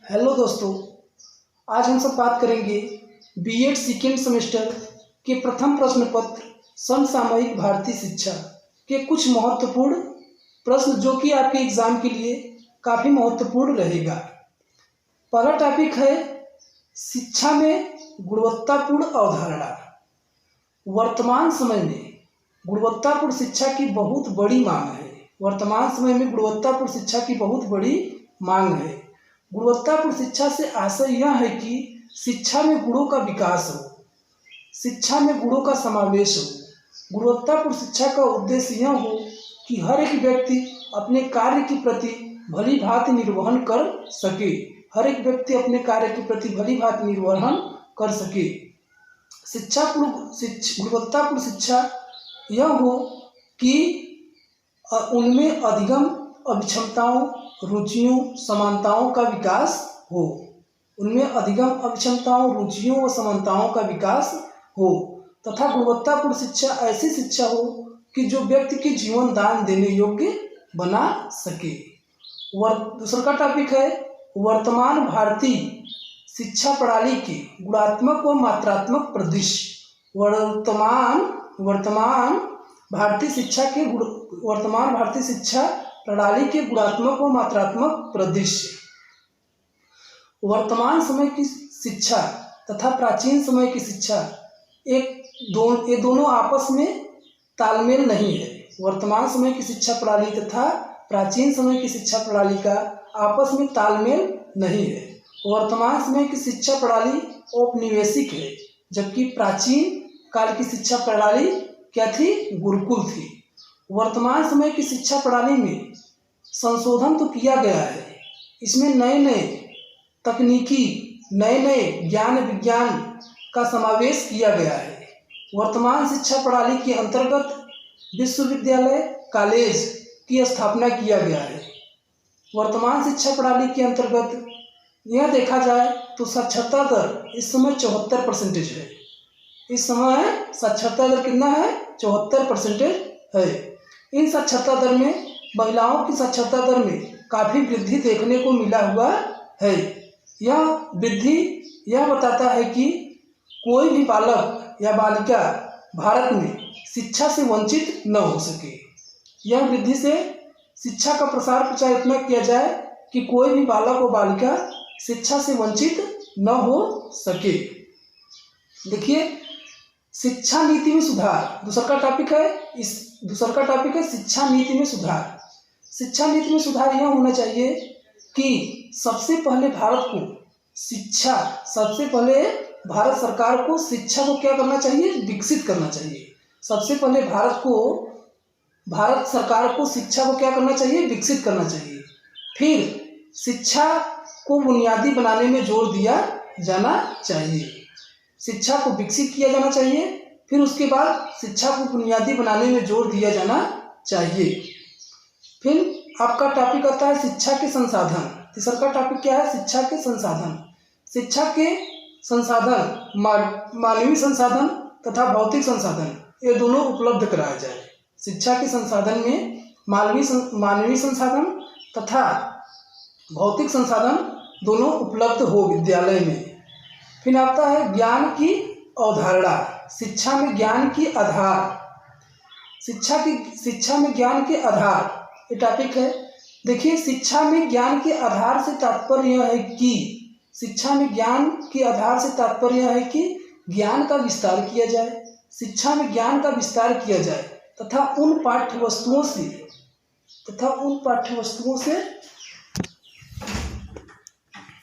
Hello दोस्तों, आज हम सब बात करेंगे बीएड सेकेंड सेमेस्टर के प्रथम प्रश्न पत्र समसामयिक भारतीय शिक्षा के कुछ महत्वपूर्ण प्रश्न जो कि आपके एग्जाम के लिए काफ़ी महत्वपूर्ण रहेगा। पहला टॉपिक है शिक्षा में गुणवत्तापूर्ण अवधारणा। वर्तमान समय में गुणवत्तापूर्ण शिक्षा की बहुत बड़ी मांग है। वर्तमान समय में गुणवत्तापूर्ण शिक्षा की बहुत बड़ी मांग है। गुणवत्तापूर्ण शिक्षा से आशय यह है कि शिक्षा में गुणों का विकास हो, शिक्षा में गुणों का समावेश हो। गुणवत्तापूर्ण शिक्षा का उद्देश्य यह हो कि हर एक व्यक्ति अपने कार्य के प्रति भली भांति निर्वहन कर सके, हर एक व्यक्ति अपने कार्य के प्रति भली भांति निर्वहन कर सके। गुणवत्तापूर्ण शिक्षा यह हो कि उनमें अधिगम अभिक्षमताओं, रुचियों, समानताओं का विकास हो। उनमें अधिगम अभिक्षमताओं, रुचियों व समानताओं का विकास हो तथा गुणवत्तापूर्ण शिक्षा ऐसी शिक्षा हो कि जो व्यक्ति के जीवन दान देने योग्य बना सके। दूसरा टॉपिक है वर्तमान भारतीय शिक्षा प्रणाली के गुणात्मक व मात्रात्मक परिदृश्य। वर्तमान भारतीय शिक्षा प्रणाली के गुणात्मक व मात्रात्मक परिदृश्य। वर्तमान समय की शिक्षा तथा प्राचीन समय की शिक्षा ये दोनों आपस में तालमेल नहीं है। वर्तमान समय की शिक्षा प्रणाली तथा प्राचीन समय की शिक्षा प्रणाली का आपस में तालमेल नहीं है। वर्तमान समय की शिक्षा प्रणाली औपनिवेशिक है, जबकि प्राचीन काल की शिक्षा प्रणाली क्या थी? गुरुकुल थी। वर्तमान समय की शिक्षा प्रणाली में संशोधन तो किया गया है, इसमें नए नए तकनीकी, नए नए ज्ञान विज्ञान का समावेश किया गया है। वर्तमान शिक्षा प्रणाली के अंतर्गत विश्वविद्यालय, कॉलेज की स्थापना किया गया है। वर्तमान शिक्षा प्रणाली के अंतर्गत यह देखा जाए तो साक्षरता दर इस समय 74% है। इस समय साक्षरता दर कितना है? 74% है। इन साक्षरता दर में महिलाओं की साक्षरता दर में काफ़ी वृद्धि देखने को मिला हुआ है। यह वृद्धि यह बताता है कि कोई भी बालक या बालिका भारत में शिक्षा से वंचित न हो सके। यह वृद्धि से शिक्षा का प्रसार प्रचार इतना किया जाए कि कोई भी बालक और बालिका शिक्षा से वंचित न हो सके। देखिए, शिक्षा नीति में सुधार दूसरा टॉपिक है शिक्षा नीति में सुधार। शिक्षा नीति में सुधार यह होना चाहिए कि सबसे पहले भारत सरकार को शिक्षा को क्या करना चाहिए? विकसित करना चाहिए। सबसे पहले भारत सरकार को शिक्षा को क्या करना चाहिए? विकसित करना चाहिए। फिर शिक्षा को बुनियादी बनाने में जोर दिया जाना चाहिए। शिक्षा को विकसित किया जाना चाहिए, फिर उसके बाद शिक्षा को बुनियादी बनाने में जोर दिया जाना चाहिए। फिर आपका टॉपिक आता है शिक्षा के संसाधन। तीसरा टॉपिक क्या है? शिक्षा के संसाधन। शिक्षा के संसाधन मानवीय संसाधन तथा भौतिक संसाधन ये दोनों उपलब्ध कराया जाए। शिक्षा के संसाधन में मानवीय संसाधन तथा भौतिक संसाधन दोनों उपलब्ध हो विद्यालय में। फिर आता है ज्ञान की अवधारणा। शिक्षा में ज्ञान की आधार। शिक्षा में ज्ञान के आधार ये टॉपिक है। देखिए, शिक्षा में ज्ञान के आधार से तात्पर्य यह है कि ज्ञान का विस्तार किया जाए। शिक्षा में ज्ञान का विस्तार किया जाए तथा उन पाठ्य वस्तुओं से